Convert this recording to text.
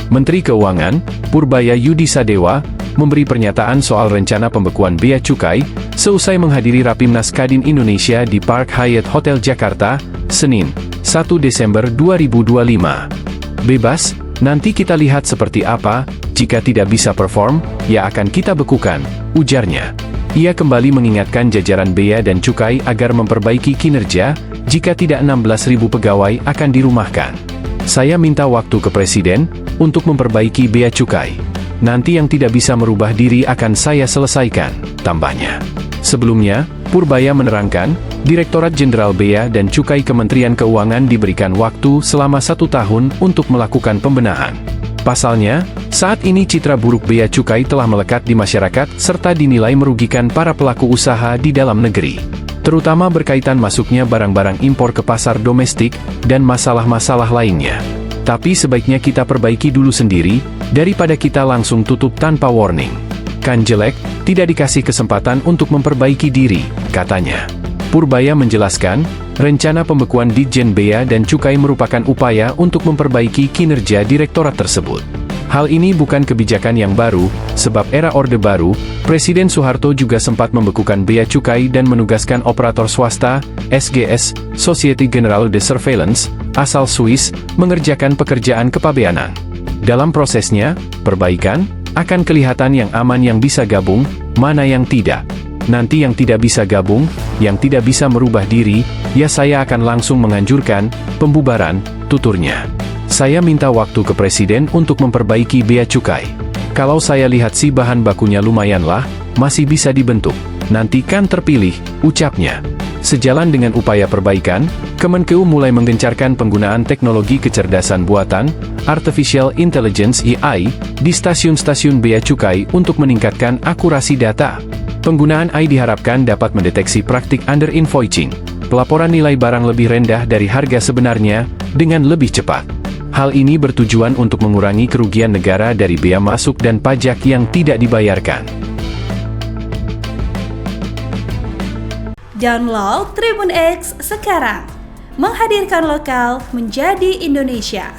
Menteri Keuangan, Purbaya Yudisadewa, memberi pernyataan soal rencana pembekuan bea cukai seusai menghadiri Rapimnas Kadin Indonesia di Park Hyatt Hotel Jakarta, Senin, 1 Desember 2025. Bebas, nanti kita lihat seperti apa, jika tidak bisa perform, ya akan kita bekukan, ujarnya. Ia kembali mengingatkan jajaran bea dan cukai agar memperbaiki kinerja, jika tidak 16.000 pegawai akan dirumahkan. Saya minta waktu ke Presiden untuk memperbaiki bea cukai. Nanti yang tidak bisa merubah diri akan saya selesaikan, tambahnya. Sebelumnya, Purbaya menerangkan, Direktorat Jenderal Bea dan Cukai Kementerian Keuangan diberikan waktu selama 1 tahun untuk melakukan pembenahan. Pasalnya, saat ini citra buruk bea cukai telah melekat di masyarakat serta dinilai merugikan para pelaku usaha di dalam negeri. Terutama berkaitan masuknya barang-barang impor ke pasar domestik, dan masalah-masalah lainnya. Tapi sebaiknya kita perbaiki dulu sendiri, daripada kita langsung tutup tanpa warning. Kan jelek, tidak dikasih kesempatan untuk memperbaiki diri, katanya. Purbaya menjelaskan, rencana pembekuan Ditjen Bea dan Cukai merupakan upaya untuk memperbaiki kinerja direktorat tersebut. Hal ini bukan kebijakan yang baru, sebab era Orde Baru, Presiden Soeharto juga sempat membekukan bea cukai dan menugaskan operator swasta, SGS, Société Générale de Surveillance, asal Swiss, mengerjakan pekerjaan kepabeanan. Dalam prosesnya, perbaikan, akan kelihatan yang aman yang bisa gabung, mana yang tidak. Nanti yang tidak bisa gabung, yang tidak bisa merubah diri, ya saya akan langsung menganjurkan pembubaran, tuturnya. Saya minta waktu ke Presiden untuk memperbaiki bea cukai. Kalau saya lihat si bahan bakunya lumayanlah, masih bisa dibentuk. Nanti kan terpilih, ucapnya. Sejalan dengan upaya perbaikan, Kemenkeu mulai menggencarkan penggunaan teknologi kecerdasan buatan, Artificial Intelligence (AI), di stasiun-stasiun bea cukai untuk meningkatkan akurasi data. Penggunaan AI diharapkan dapat mendeteksi praktik under-invoicing, pelaporan nilai barang lebih rendah dari harga sebenarnya, dengan lebih cepat. Hal ini bertujuan untuk mengurangi kerugian negara dari bea masuk dan pajak yang tidak dibayarkan. Download Tribun X sekarang, menghadirkan lokal menjadi Indonesia.